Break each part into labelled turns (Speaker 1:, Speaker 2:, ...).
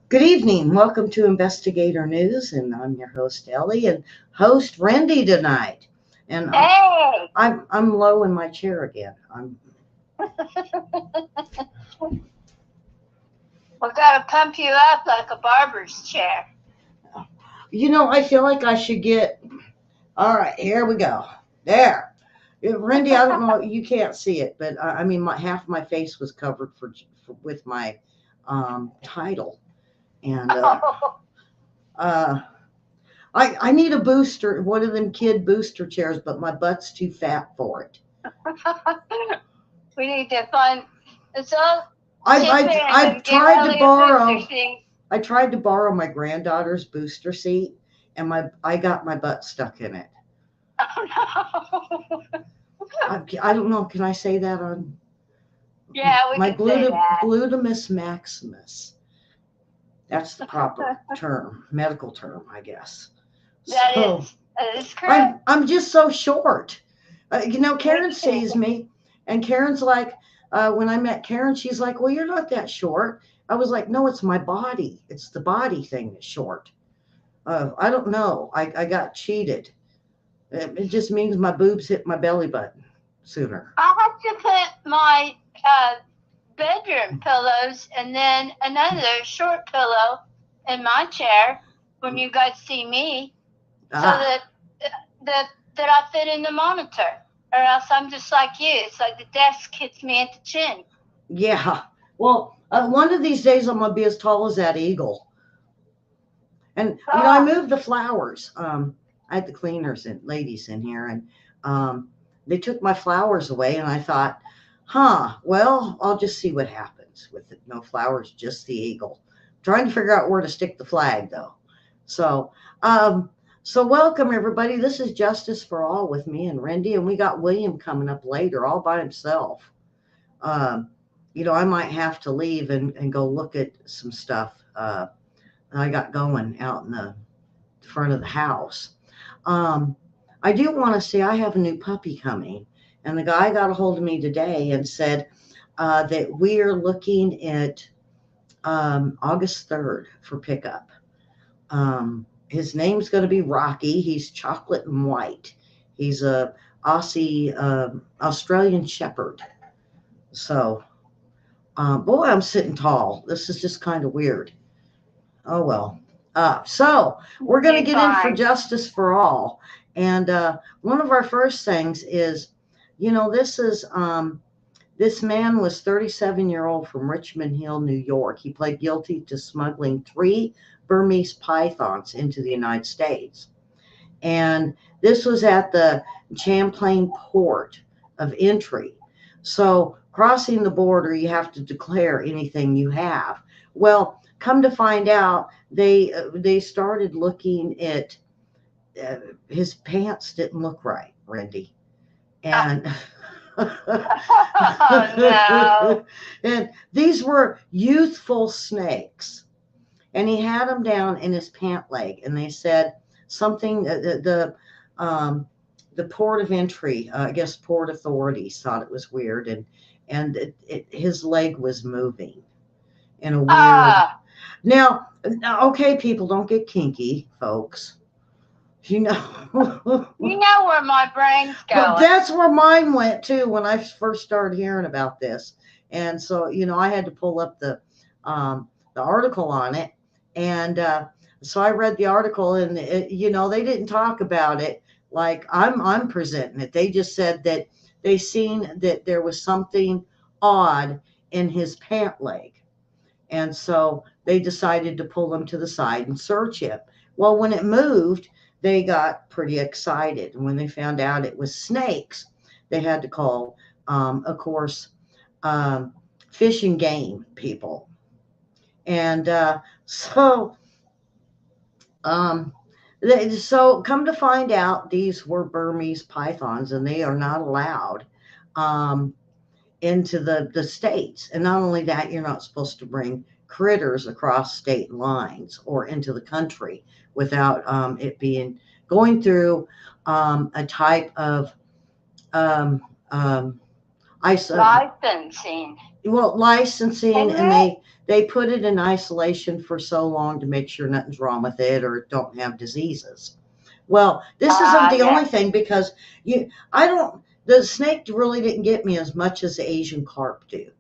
Speaker 1: Good evening. Welcome to Investigator News, and I'm your host Ellie, and host Randy tonight. And
Speaker 2: Hey,
Speaker 1: I'm low in my chair again.
Speaker 2: we gotta pump you up like a barber's chair.
Speaker 1: I feel like I should get. All right, here we go. There, Randy. I don't know. You can't see it, but I mean, half my face was covered with my title, and uh, I need a booster, one of them kid booster chairs, but my butt's too fat for it.
Speaker 2: We need to find. It's all
Speaker 1: I've,
Speaker 2: sit
Speaker 1: I've,
Speaker 2: there
Speaker 1: I've
Speaker 2: and give
Speaker 1: tried to
Speaker 2: Ellie a booster
Speaker 1: borrow
Speaker 2: seat.
Speaker 1: I tried to borrow my granddaughter's booster seat, and I got my butt stuck in it.
Speaker 2: Oh no.
Speaker 1: I don't know. Can I say that on
Speaker 2: Yeah, we
Speaker 1: my
Speaker 2: can say that.
Speaker 1: glutamus maximus? That's the proper term, medical term, I guess.
Speaker 2: That
Speaker 1: So
Speaker 2: is that is
Speaker 1: I'm
Speaker 2: correct.
Speaker 1: I'm just so short. Karen sees me, and Karen's like, when I met Karen, she's like, "Well, you're not that short." I was like, "No, it's my body. It's the body thing that's short." I don't know. I got cheated. It just means my boobs hit my belly button sooner.
Speaker 2: I have to put my bedroom pillows and then another short pillow in my chair when you guys see me, so
Speaker 1: Ah,
Speaker 2: that I fit in the monitor, or else I'm just like you. It's like the desk hits me at the chin.
Speaker 1: yeah. Well, one of these days I'm gonna be as tall as that eagle. And I
Speaker 2: Ah,
Speaker 1: moved the flowers. I had the cleaners and ladies in here, and um, they took my flowers away, and I thought, well, I'll just see what happens with it. No flowers, just the eagle. Trying to figure out where to stick the flag, though. So, um, so welcome everybody. This is Justice for All with me and Randy, and we got William coming up later, all by himself. Um, I might have to leave and go look at some stuff. I got going out in the front of the house. Um, I do want to say I have a new puppy coming, and the guy got a hold of me today and said that we are looking at August 3rd for pickup. His name's going to be Rocky. He's chocolate and white. He's a Aussie Australian Shepherd. So, boy, I'm sitting tall. This is just kind of weird. Oh well. So we're
Speaker 2: you'll
Speaker 1: going to
Speaker 2: be
Speaker 1: get in for
Speaker 2: fine.
Speaker 1: justice for all, and one of our first things is, this man was 37-year-old from Richmond Hill, New York. He pled guilty to smuggling 3 Burmese pythons into the United States, and this was at the Champlain port of entry. So, crossing the border, you have to declare anything you have. Well, come to find out, they started looking at uh, his pants didn't look right, Randy,
Speaker 2: Ah,
Speaker 1: and
Speaker 2: oh no.
Speaker 1: and these were youthful snakes, and he had them down in his pant leg, and they said something um, the port of entry, I guess port authorities thought it was weird, and his leg was moving in a weird.
Speaker 2: Ah,
Speaker 1: Now, okay, people, don't get kinky, folks. You know,
Speaker 2: you know where my brain's
Speaker 1: but
Speaker 2: going.
Speaker 1: that's where mine went too when I first started hearing about this. And so, I had to pull up the article on it, and so I read the article, and they didn't talk about it like I'm presenting it. They just said that they seen that there was something odd in his pant leg, and so they decided to pull him to the side and search him. Well, when it moved, they got pretty excited. And when they found out it was snakes, they had to call, of course, um, fish and game people. And so, um, so come to find out, these were Burmese pythons, and they are not allowed um, into the states. And not only that, you're not supposed to bring critters across state lines or into the country without it being going through a type of um, um,
Speaker 2: licensing.
Speaker 1: Well, licensing,
Speaker 2: Isn't
Speaker 1: and
Speaker 2: it?
Speaker 1: they put it in isolation for so long to make sure nothing's wrong with it or it don't have diseases. Well, this isn't the only
Speaker 2: Yes.
Speaker 1: thing because I don't, the snake really didn't get me as much as the Asian carp do.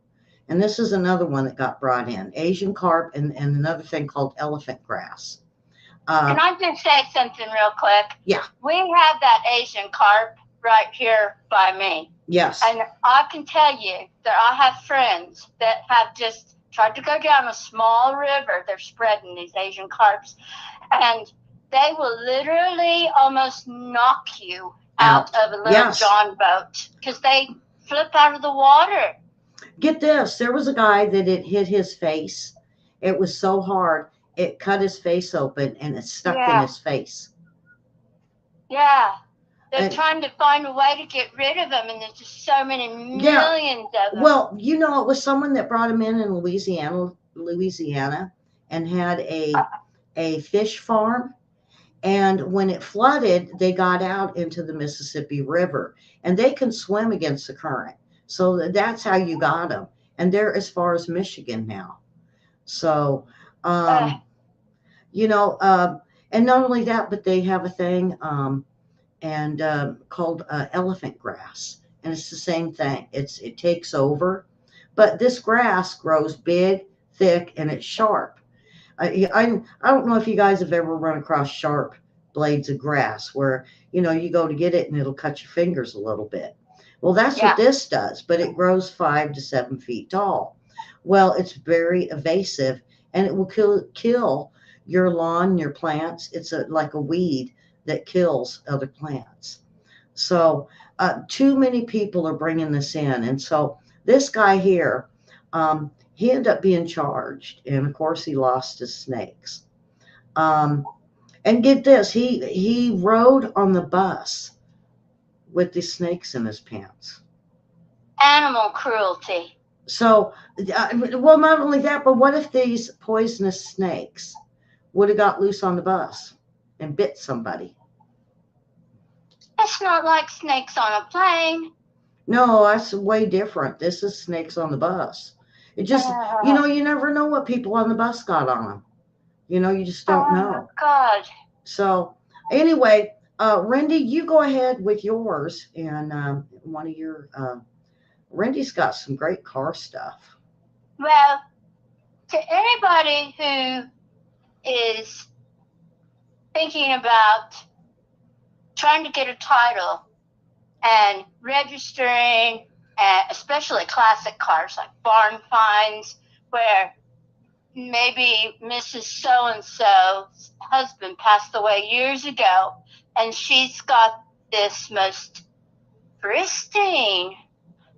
Speaker 1: And this is another one that got brought in, Asian carp, and another thing called elephant grass.
Speaker 2: Can I just say something real quick?
Speaker 1: Yeah.
Speaker 2: We have that Asian carp right here by me.
Speaker 1: Yes.
Speaker 2: And I can tell you that I have friends that have just tried to go down a small river. They're spreading these Asian carps. And they will literally almost knock you out of a little
Speaker 1: Yes.
Speaker 2: John boat because they flip out of the water.
Speaker 1: Get this, there was a guy that it hit his face. It was so hard, it cut his face open and it stuck in his face.
Speaker 2: Yeah. They're trying to find a way to get rid of them, and there's just so many millions of them.
Speaker 1: Well, it was someone that brought him in Louisiana, and had a fish farm. And when it flooded, they got out into the Mississippi River, and they can swim against the current. So that's how you got them. And they're as far as Michigan now. So, and not only that, but they have a thing called elephant grass. And it's the same thing. It takes over. But this grass grows big, thick, and it's sharp. I don't know if you guys have ever run across sharp blades of grass where, you go to get it and it'll cut your fingers a little bit. Well, that's what this does, but it grows 5 to 7 feet tall. Well, it's very evasive, and it will kill your lawn, your plants. It's like a weed that kills other plants. So too many people are bringing this in. And so this guy here, he ended up being charged. And of course, he lost his snakes. And get this, he rode on the bus with the snakes in his pants.
Speaker 2: Animal cruelty.
Speaker 1: So, well, not only that, but what if these poisonous snakes would have got loose on the bus and bit somebody?
Speaker 2: It's not like snakes on a plane.
Speaker 1: No, that's way different. This is snakes on the bus. It just, you never know what people on the bus got on them. You just don't know.
Speaker 2: God.
Speaker 1: So, anyway, Rendy, you go ahead with yours, and one of your, Rendy's got some great car stuff.
Speaker 2: Well, to anybody who is thinking about trying to get a title and registering, especially classic cars like barn finds, where maybe Mrs. So-and-so's husband passed away years ago, and she's got this most pristine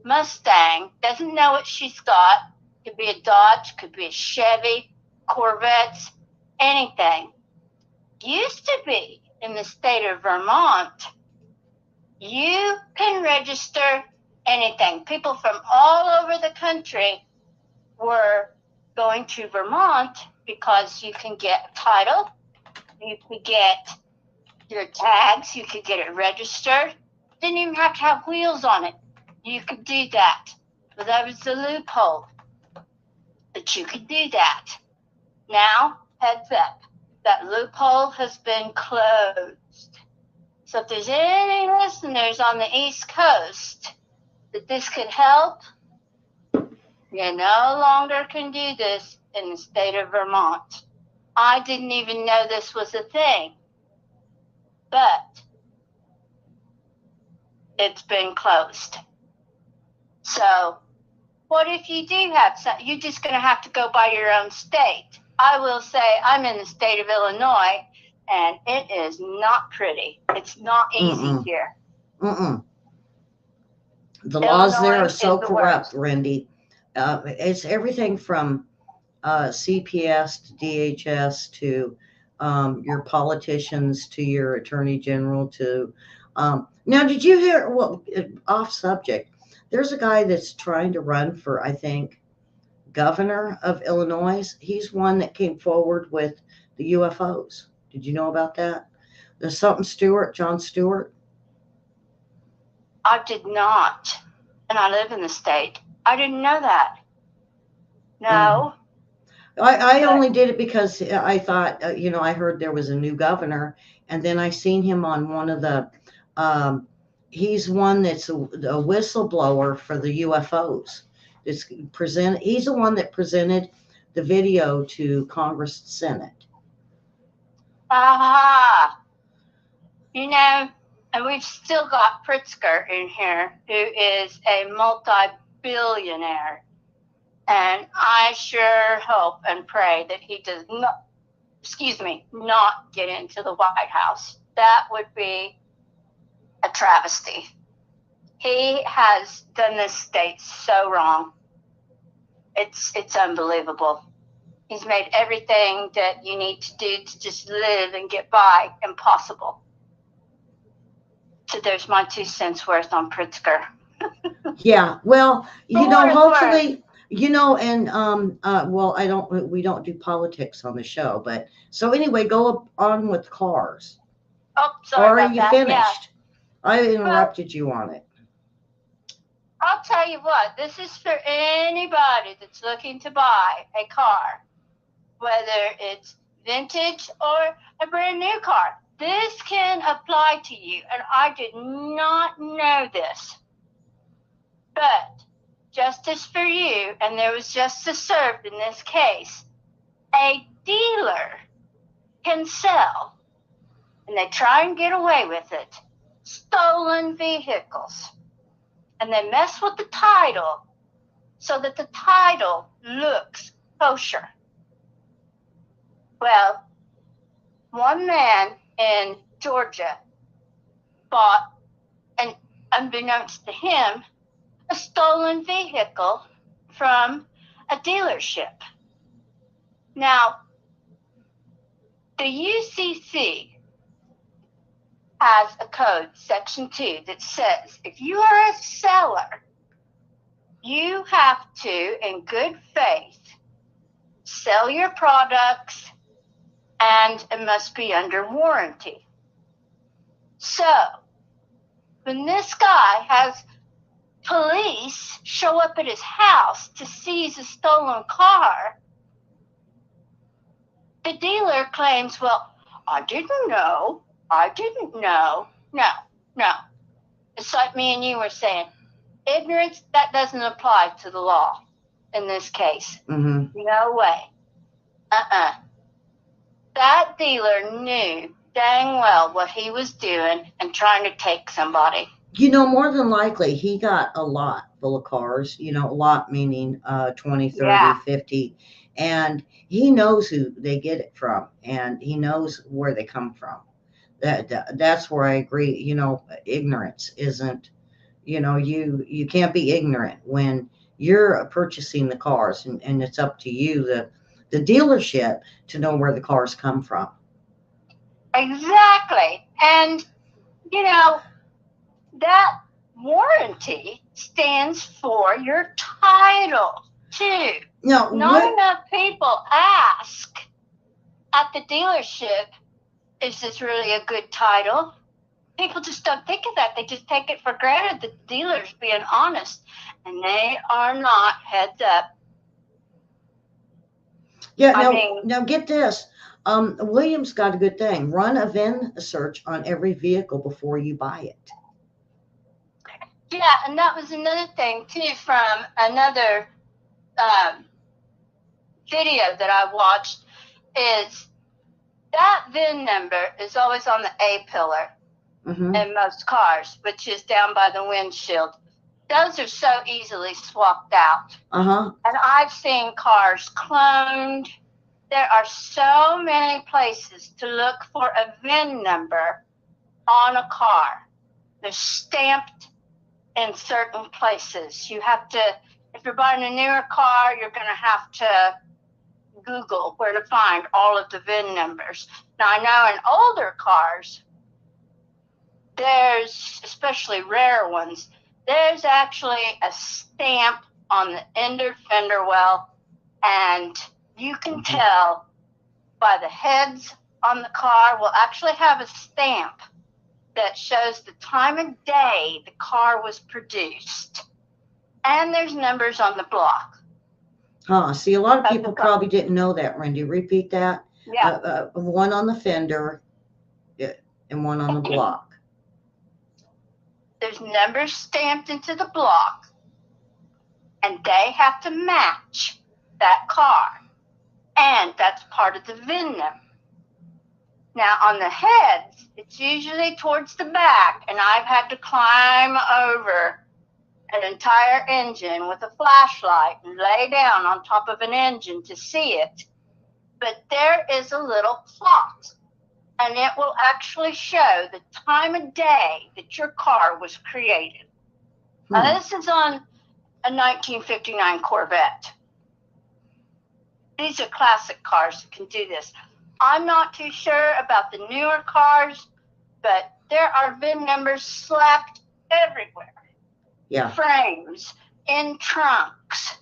Speaker 2: Mustang, doesn't know what she's got. Could be a Dodge, could be a Chevy, Corvettes, anything. Used to be in the state of Vermont, you can register anything. People from all over the country were going to Vermont because you can get a title, you could get your tags, you could get it registered. Didn't even have to have wheels on it. You could do that. But that was the loophole. But you could do that. Now, heads up, that loophole has been closed. So if there's any listeners on the East Coast that this could help, you no longer can do this in the state of Vermont. I didn't even know this was a thing. But it's been closed. So what if you do have some? You're just going to have to go by your own state. I will say I'm in the state of Illinois, and it is not pretty. It's not easy here.
Speaker 1: The laws there are so corrupt, Rendy. It's everything from CPS to DHS to your politicians to your attorney general to now did you hear, well, off subject, there's a guy that's trying to run for, I think, governor of Illinois. He's one that came forward with the UFOs. Did you know about that? There's something Stewart, Jon Stewart.
Speaker 2: I did not. and I live in the state. I didn't know that. No.
Speaker 1: I only did it because I thought, I heard there was a new governor, and then I seen him on one of the, he's one that's a whistleblower for the UFOs. He's the one that presented the video to Congress and Senate.
Speaker 2: Aha. And we've still got Pritzker in here, who is a multi-billionaire. And I sure hope and pray that he does not get into the White House. That would be a travesty. He has done this state so wrong. It's unbelievable. He's made everything that you need to do to just live and get by impossible. So there's my 2 cents worth on Pritzker.
Speaker 1: Yeah, well, hopefully, well, we don't do politics on the show, but so anyway, go on with cars.
Speaker 2: Oh, sorry.
Speaker 1: Or are you finished?
Speaker 2: Yeah.
Speaker 1: I interrupted you on it.
Speaker 2: I'll tell you what, this is for anybody that's looking to buy a car, whether it's vintage or a brand new car. This can apply to you, and I did not know this. But justice for you, and there was justice served in this case, a dealer can sell, and they try and get away with it, stolen vehicles. And they mess with the title so that the title looks kosher. Well, one man in Georgia bought, and unbeknownst to him, a stolen vehicle from a dealership. Now, the UCC has a code, Section 2, that says if you are a seller, you have to, in good faith, sell your products, and it must be under warranty. So, when this guy has police show up at his house to seize a stolen car, the dealer claims, well, I didn't know. No. It's like me and you were saying. Ignorance, that doesn't apply to the law in this case.
Speaker 1: Mm-hmm.
Speaker 2: No way. That dealer knew dang well what he was doing and trying to take somebody.
Speaker 1: More than likely, he got a lot full of cars, a lot meaning 20, 30, 50. And he knows who they get it from, and he knows where they come from. That's where I agree. Ignorance isn't, you can't be ignorant when you're purchasing the cars, and it's up to you, the dealership, to know where the cars come from.
Speaker 2: Exactly. And, that warranty stands for your title, too.
Speaker 1: No,
Speaker 2: not enough people ask at the dealership, is this really a good title? People just don't think of that. They just take it for granted that the dealer's being honest, and they are not. Heads up.
Speaker 1: Yeah, now get this. Williams got a good thing. Run a VIN search on every vehicle before you buy it.
Speaker 2: Yeah, and that was another thing, too, from another video that I watched, is that VIN number is always on the A pillar in most cars, which is down by the windshield. Those are so easily swapped out. And I've seen cars cloned. There are so many places to look for a VIN number on a car. They're stamped in certain places. You have to, if you're buying a newer car, you're going to have to Google where to find all of the VIN numbers. Now, I know in older cars, there's, especially rare ones, there's actually a stamp on the inner fender well, and you can tell by the heads on the car will actually have a stamp that shows the time of day the car was produced. and there's numbers on the block.
Speaker 1: Huh. See, a lot of
Speaker 2: Of the
Speaker 1: people
Speaker 2: car.
Speaker 1: probably didn't know that, Randy. Repeat that.
Speaker 2: Yeah.
Speaker 1: One on the fender and one on the block.
Speaker 2: There's numbers stamped into the block, and they have to match that car. And that's part of the VIN number. Now, on the heads, it's usually towards the back, and I've had to climb over an entire engine with a flashlight and lay down on top of an engine to see it. But there is a little clock, and it will actually show the time of day that your car was created. Now, this is on a 1959 Corvette. These are classic cars that can do this. I'm not too sure about the newer cars, but there are VIN numbers slapped everywhere.
Speaker 1: Yeah.
Speaker 2: Frames, in trunks.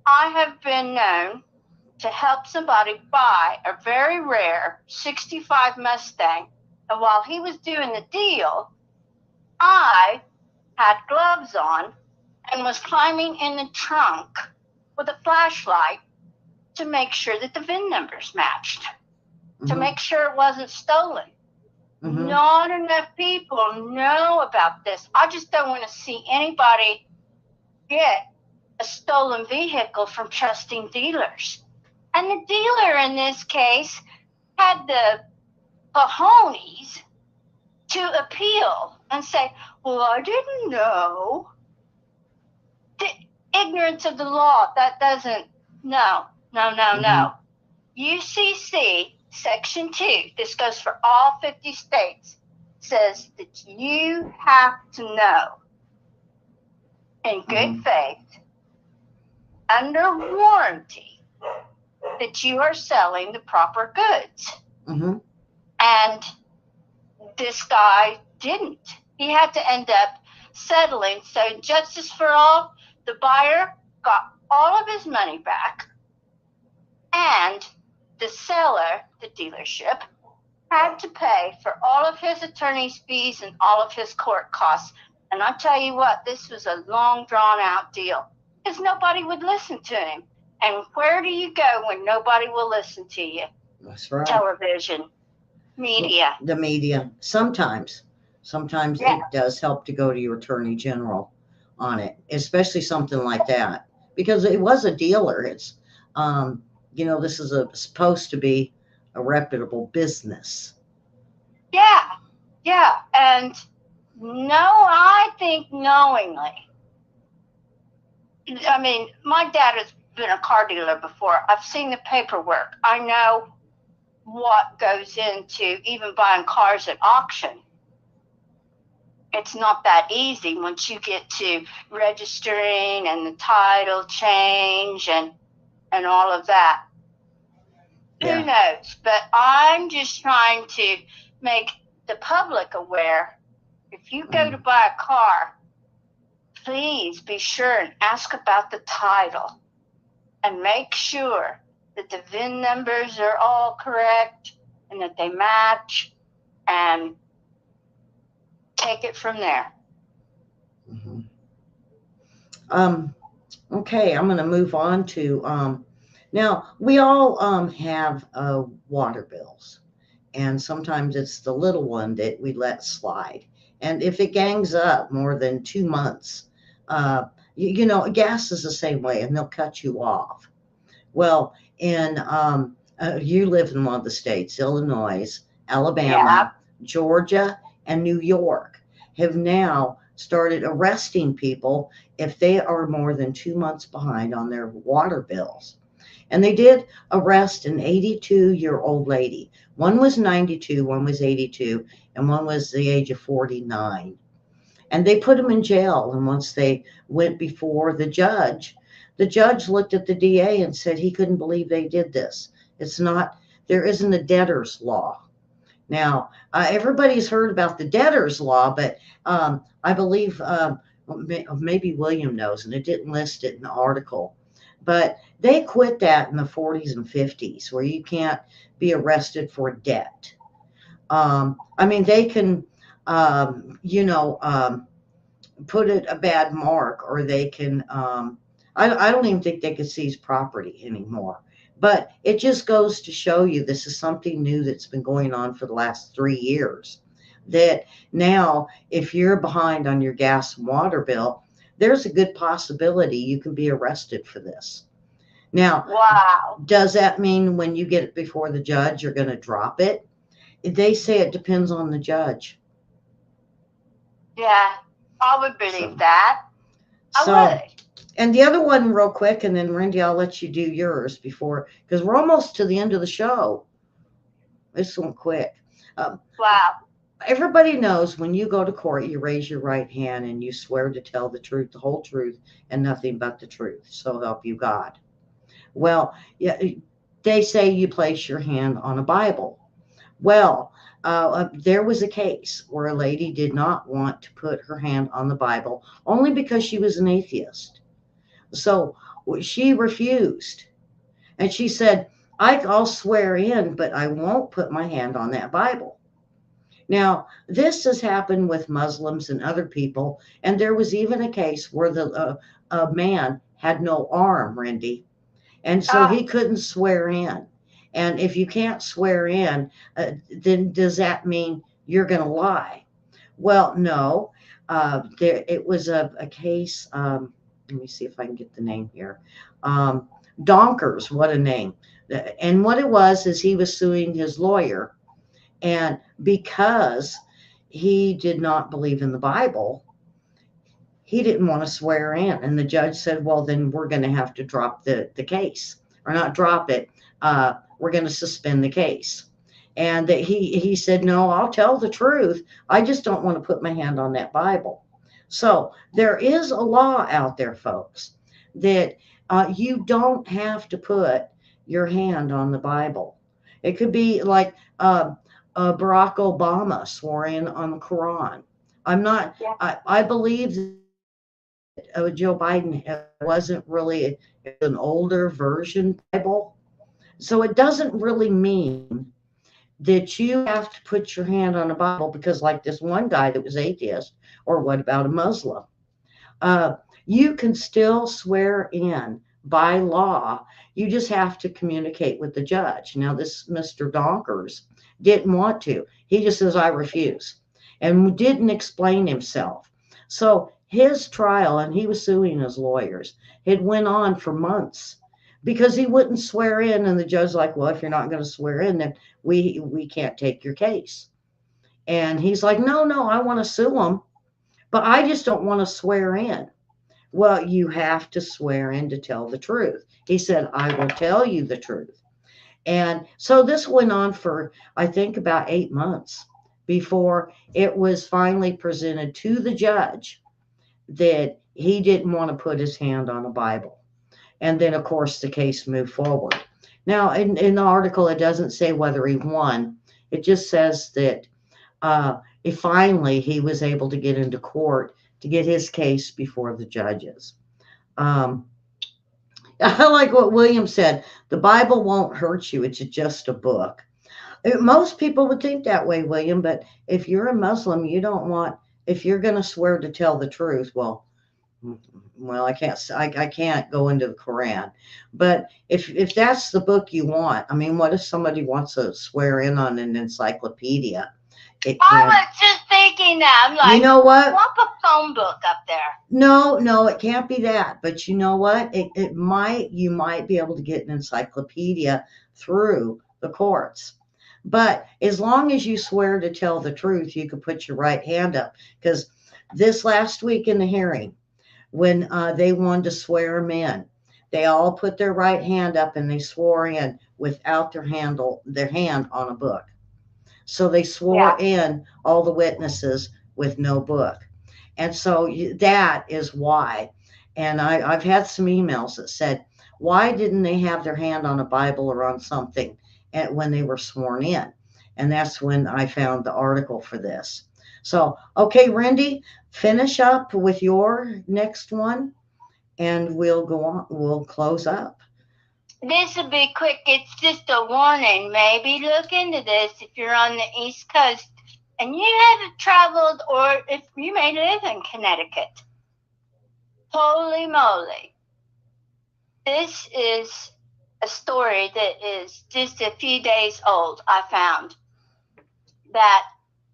Speaker 2: I have been known to help somebody buy a very rare 65 Mustang, and while he was doing the deal, I had gloves on and was climbing in the trunk with a flashlight to make sure that the VIN numbers matched, to make sure it wasn't stolen. Not enough people know about this. I just don't want to see anybody get a stolen vehicle from trusting dealers. And the dealer in this case had the cojones to appeal and say, well, I didn't know. The ignorance of the law, that doesn't, no. UCC Section 2, this goes for all 50 states, says that you have to know in good faith, under warranty, that you are selling the proper goods. And this guy didn't. He had to end up settling. So Justice for All, the buyer got all of his money back, and the seller, the dealership, had to pay for all of his attorney's fees and all of his court costs. And I tell you what, this was a long, drawn-out deal because nobody would listen to him. And where do you go when nobody will listen to you?
Speaker 1: That's right.
Speaker 2: Television, media.
Speaker 1: The media. Sometimes it does help to go to your attorney general on it, especially something like that, because it was a dealer. It's, this is supposed to be a reputable business.
Speaker 2: Yeah. And no, I think knowingly. I mean, my dad has been a car dealer before. I've seen the paperwork. I know what goes into even buying cars at auction. It's not that easy once you get to registering and the title change and all of that.
Speaker 1: Yeah.
Speaker 2: Who knows? But I'm just trying to make the public aware. If you go to buy a car, please be sure and ask about the title and make sure that the VIN numbers are all correct and that they match, and take it from there.
Speaker 1: Okay, I'm going to move on to now we all have water bills, and sometimes it's the little one that we let slide. And if it gangs up more than 2 months, gas is the same way, and they'll cut you off. Well, in you live in one of the states, Illinois, Alabama, Georgia, and New York have now started arresting people if they are more than 2 months behind on their water bills. And they did arrest an 82-year-old lady. One was 92, one was 82, and one was the age of 49. And they put them in jail. And once they went before the judge looked at the DA and said he couldn't believe they did this. There isn't a debtor's law. Now, everybody's heard about the debtor's law, but I believe maybe William knows, and it didn't list it in the article. But they quit that in the 40s and 50s, where you can't be arrested for debt. They can, put it a bad mark, or they can, I don't even think they could seize property anymore. But it just goes to show you this is something new that's been going on for the last 3 years. That now, if you're behind on your gas and water bill, there's a good possibility you can be arrested for this. Now,
Speaker 2: Wow.
Speaker 1: does that mean when you get it before the judge, you're going to drop it? They say it depends on the judge.
Speaker 2: Yeah, I would believe
Speaker 1: So,
Speaker 2: that. I
Speaker 1: so,
Speaker 2: would.
Speaker 1: and the other one, real quick, and then Randy, I'll let you do yours before, because we're almost to the end of the show. This one quick. Um,
Speaker 2: Wow.
Speaker 1: Everybody knows when you go to court, you raise your right hand and you swear to tell the truth, the whole truth, and nothing but the truth. So help you God. Well, yeah, they say you place your hand on a Bible. Well, there was a case where a lady did not want to put her hand on the Bible only because she was an atheist. So she refused. And she said, I'll swear in, but I won't put my hand on that Bible. Now, this has happened with Muslims and other people. And there was even a case where a man had no arm, Randy. And so he couldn't swear in. And if you can't swear in, then does that mean you're going to lie? Well, no. It was a case. Let me see if I can get the name here. Donkers, what a name. And what it was is he was suing his lawyer. And because he did not believe in the Bible, he didn't want to swear in. And the judge said, well, then we're going to have to drop the case, or not drop it. We're going to suspend the case. And he said, no, I'll tell the truth. I just don't want to put my hand on that Bible. So there is a law out there, folks, that you don't have to put your hand on the Bible. It could be like Barack Obama swore in on the Quran. I believe Joe Biden wasn't really an older version Bible. So it doesn't really mean that you have to put your hand on a Bible, because like this one guy that was atheist, or what about a Muslim? Uh, you can still swear in by law. You just have to communicate with the judge. Now, this Mr. Donkers didn't want to. He just says, I refuse, and didn't explain himself. So his trial, and he was suing his lawyers, it went on for months because he wouldn't swear in. And the judge's like, well, if you're not going to swear in, then we can't take your case. And he's like, no, I want to sue him, but I just don't want to swear in. Well, you have to swear in to tell the truth. He said, I will tell you the truth. And so this went on for, I think, about 8 months before it was finally presented to the judge that he didn't want to put his hand on a Bible. And then, of course, the case moved forward. Now, in the article, it doesn't say whether he won. It just says that finally he was able to get into court to get his case before the judges. I like what William said. The Bible won't hurt you. It's just a book. Most people would think that way, William, but if you're a Muslim, you don't want, if you're going to swear to tell the truth, well, I can't go into the Quran. But if that's the book you want, I mean, what if somebody wants to swear in on an encyclopedia?
Speaker 2: I was just thinking that. I'm like,
Speaker 1: you know what?
Speaker 2: Swap a phone book up there.
Speaker 1: No, it can't be that. But you know what? You might be able to get an encyclopedia through the courts. But as long as you swear to tell the truth, you can put your right hand up. Because this last week in the hearing, when they wanted to swear them in, they all put their right hand up and they swore in without their hand on a book. So they swore in all the witnesses with no book. And so that is why. And I've had some emails that said, why didn't they have their hand on a Bible or on something when they were sworn in? And that's when I found the article for this. So, okay, Randy, finish up with your next one and we'll go on. We'll close up.
Speaker 2: This will be quick. It's just a warning. Maybe look into this if you're on the East Coast. and you haven't traveled, or if you may live in Connecticut, holy moly, this is a story that is just a few days old. I found that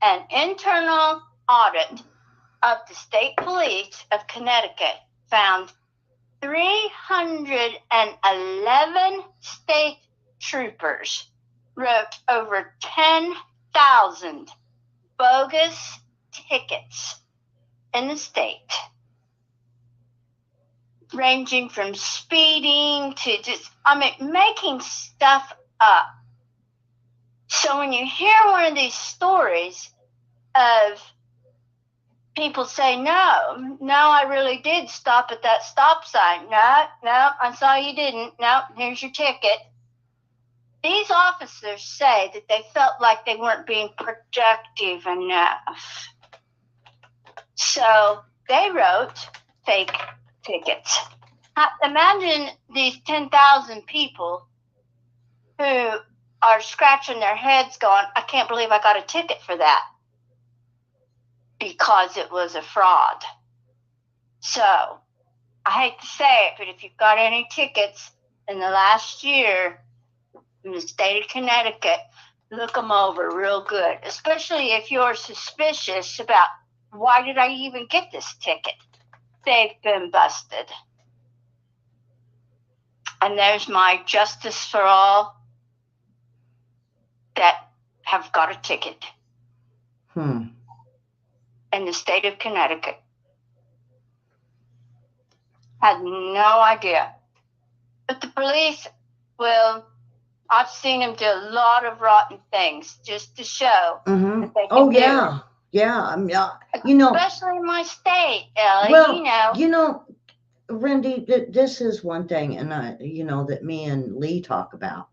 Speaker 2: an internal audit of the state police of Connecticut found 311 state troopers wrote over 10,000 bogus tickets in the state, ranging from speeding to just, making stuff up. So when you hear one of these stories of people say, no, I really did stop at that stop sign. No, I saw you didn't. No, here's your ticket. These officers say that they felt like they weren't being productive enough. So they wrote fake tickets. Imagine these 10,000 people who are scratching their heads going, I can't believe I got a ticket for that, because it was a fraud. So I hate to say it, but if you've got any tickets in the last year in the state of Connecticut, look them over real good, especially if you're suspicious about, why did I even get this ticket? They've been busted. And there's my justice for all that have got a ticket in the state of Connecticut. Had no idea. But the police will, I've seen them do a lot of rotten things just to show that they can do it.
Speaker 1: Yeah.
Speaker 2: Especially in my state, Ellie,
Speaker 1: well, Randy, this is one thing, and that me and Lee talk about,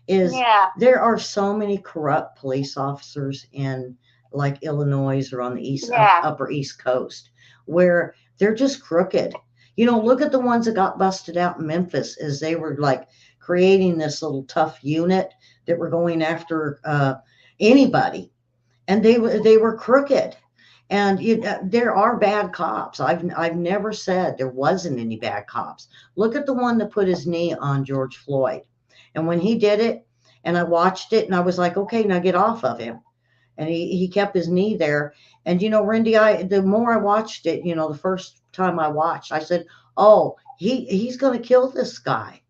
Speaker 1: is there are so many corrupt police officers in like Illinois or on the upper East Coast, where they're just crooked. Look at the ones that got busted out in Memphis, as they were like creating this little tough unit that were going after anybody, and they were crooked. And there are bad cops. I've never said there wasn't any bad cops. Look at the one that put his knee on George Floyd. And when he did it, and I watched it, and I was like, okay, now get off of him. And he kept his knee there. And, Randy, the more I watched it, the first time I watched, I said, oh, he's going to kill this guy.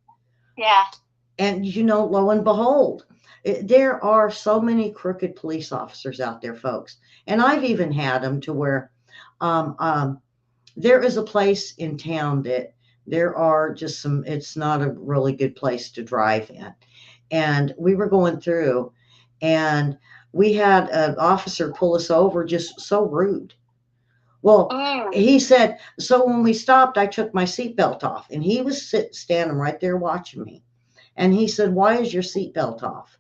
Speaker 2: Yeah.
Speaker 1: And, lo and behold, there are so many crooked police officers out there, folks. And I've even had them to where there is a place in town that there are just it's not a really good place to drive in. And we were going through, and we had an officer pull us over, just so rude. Well, he said, so when we stopped, I took my seatbelt off, and he was standing right there watching me. And he said, why is your seatbelt off?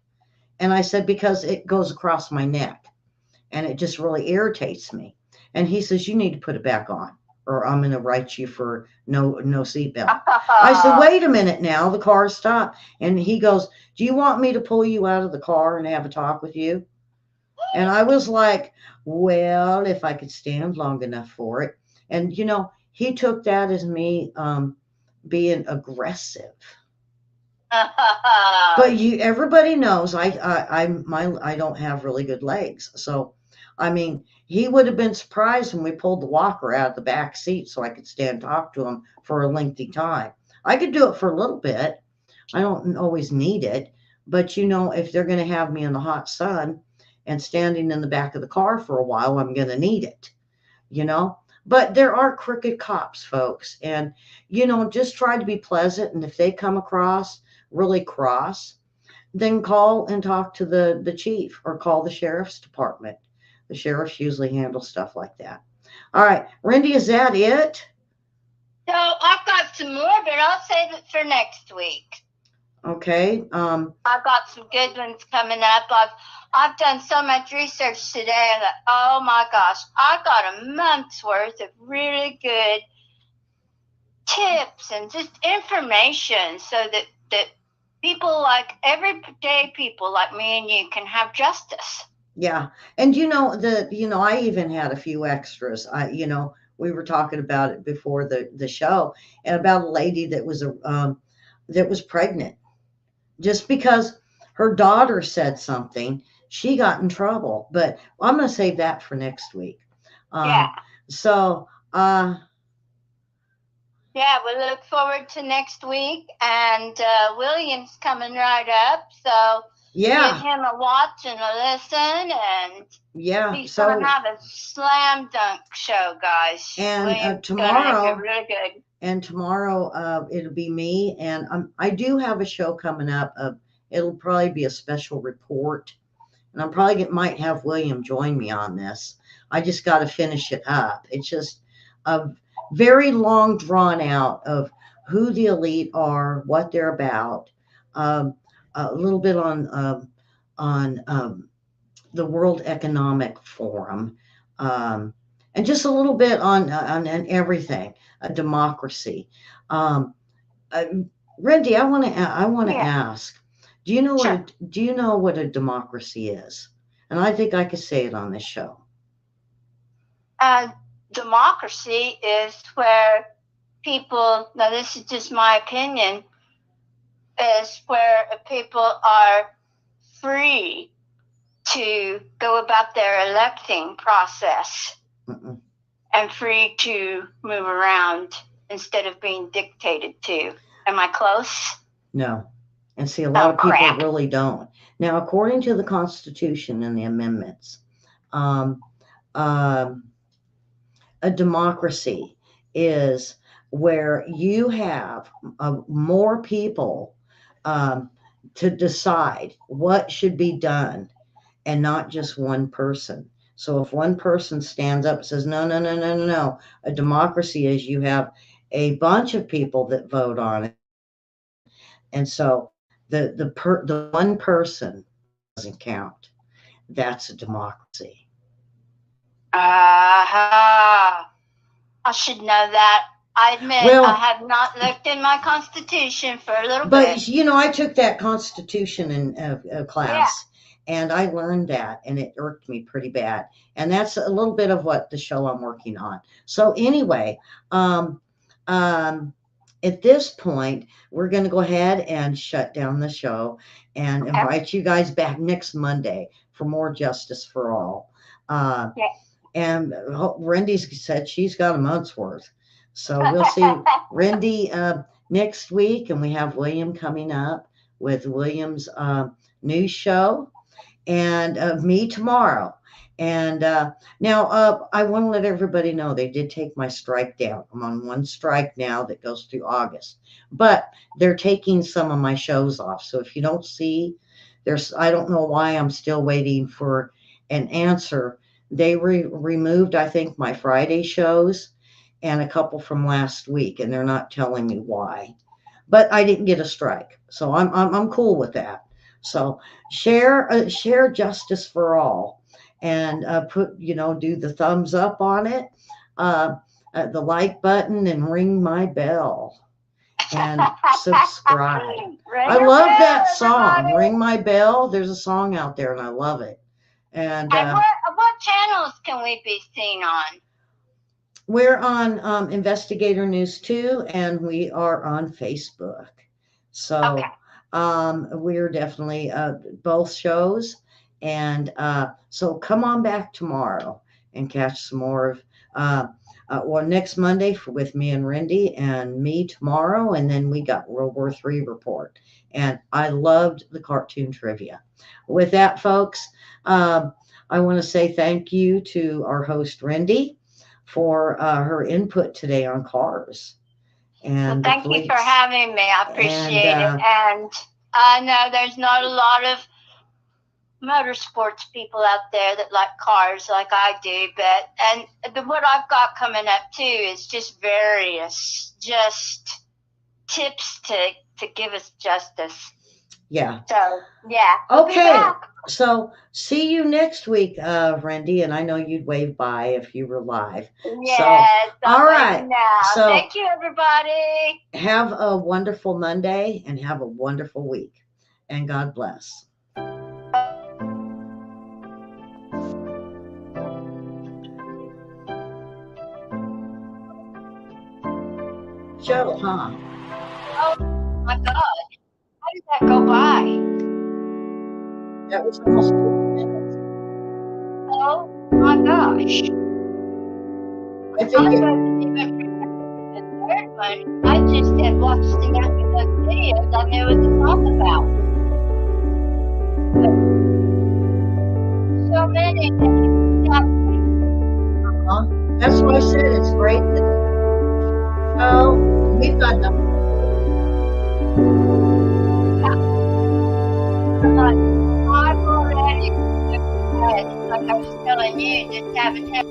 Speaker 1: And I said, because it goes across my neck and it just really irritates me. And he says, you need to put it back on, or I'm going to write you for no seatbelt. I said, wait a minute now, the car stopped. And he goes, do you want me to pull you out of the car and have a talk with you? And I was like, well, if I could stand long enough for it. And, he took that as me being aggressive. But everybody knows I don't have really good legs. So, he would have been surprised when we pulled the walker out of the back seat so I could stand and talk to him for a lengthy time. I could do it for a little bit. I don't always need it. But, if they're going to have me in the hot sun and standing in the back of the car for a while, I'm going to need it, But there are crooked cops, folks. And, just try to be pleasant. And if they come across really cross, then call and talk to the chief, or call the sheriff's department. The sheriffs usually handle stuff like that. All right, Randy, is that it?
Speaker 2: So I've got some more, but I'll save it for next week.
Speaker 1: Okay.
Speaker 2: I've got some good ones coming up. I've done so much research today that, oh my gosh, I've got a month's worth of really good tips and just information so that people, like everyday people like me and you, can have justice.
Speaker 1: Yeah. And I even had a few extras. We were talking about it before the show, and about a lady that was pregnant just because her daughter said something, she got in trouble. But I'm going to save that for next week.
Speaker 2: Yeah.
Speaker 1: So,
Speaker 2: Yeah, we look forward to next week, and William's coming right up, so
Speaker 1: yeah,
Speaker 2: give him a watch and a listen, and
Speaker 1: yeah.
Speaker 2: he's
Speaker 1: So,
Speaker 2: gonna have a slam dunk show, guys.
Speaker 1: and
Speaker 2: William's
Speaker 1: tomorrow,
Speaker 2: gonna do really good.
Speaker 1: And tomorrow, it'll be me, and I do have a show coming up. It'll probably be a special report, and I'm probably might have William join me on this. I just got to finish it up. It's just a very long drawn out of who the elite are, what they're about, um, a little bit on the World Economic Forum, and just a little bit on everything, a democracy. Um, uh, Randy, I want to
Speaker 2: Yeah.
Speaker 1: ask, do you know
Speaker 2: Sure.
Speaker 1: do you know what a democracy is? And I think I could say it on this show.
Speaker 2: Democracy is where people, now this is just my opinion, is where people are free to go about their electing process
Speaker 1: Mm-mm.
Speaker 2: and free to move around instead of being dictated to. Am I close?
Speaker 1: No. And see, a lot
Speaker 2: Oh,
Speaker 1: of people
Speaker 2: crap.
Speaker 1: really don't. Now, according to the Constitution and the amendments, um, um, a democracy is where you have more people um, to decide what should be done, and not just one person. So if one person stands up and says, no, no, no, no, no, no, a democracy is you have a bunch of people that vote on it. And so the one person doesn't count. That's a democracy.
Speaker 2: I should know that. I admit
Speaker 1: Well,
Speaker 2: I have not looked in my Constitution for a little bit.
Speaker 1: But I took that Constitution in class, and I learned that, and it irked me pretty bad. And that's a little bit of what the show I'm working on. So anyway, um, um, at this point, we're going to go ahead and shut down the show and
Speaker 2: Okay.
Speaker 1: invite you guys back next Monday for more Justice for All.
Speaker 2: Yeah.
Speaker 1: And Rendy said she's got a month's worth. So we'll see Rendy next week, and we have William coming up with William's news show, and me tomorrow. And now I want to let everybody know they did take my strike down. I'm on one strike now that goes through August, but they're taking some of my shows off. So if you don't see, I don't know why I'm still waiting for an answer. They removed, I think, my Friday shows and a couple from last week, and they're not telling me why. But I didn't get a strike, so I'm cool with that. So share Justice for All, and do the thumbs up on it, the like button, and ring my bell and subscribe. I love that song, everybody. Ring My Bell. There's a song out there, and I love it. And
Speaker 2: what channels can we be seen on?
Speaker 1: We're on Investigator News 2, and we are on Facebook. So we're definitely both shows. And so come on back tomorrow and catch some more of next Monday with me and Rendy, and me tomorrow. And then we got World War III report. And I loved the cartoon trivia. With that, folks, I want to say thank you to our host, Rendy, for her input today on cars. And
Speaker 2: thank you for having me. I appreciate it. And I know there's not a lot of motorsports people out there that like cars like I do, but what I've got coming up too is just various tips to give us justice.
Speaker 1: Yeah.
Speaker 2: So yeah.
Speaker 1: Okay. So see you next week, Rendy, and I know you'd wave by if you were live.
Speaker 2: Yes.
Speaker 1: So, all right.
Speaker 2: Now.
Speaker 1: So
Speaker 2: thank you, everybody.
Speaker 1: Have a wonderful Monday and have a wonderful week. And God bless. show, huh?
Speaker 2: Oh my God. How did that go by?
Speaker 1: That was almost 40 minutes.
Speaker 2: Oh my gosh.
Speaker 1: I
Speaker 2: I
Speaker 1: think it,
Speaker 2: wasn't even prepared for the third one. I just had watched enough of those videos I knew what to talk about. But so many that you got
Speaker 1: that's why I said it's great that we've got enough.
Speaker 2: I've already, like I was telling you, just haven't had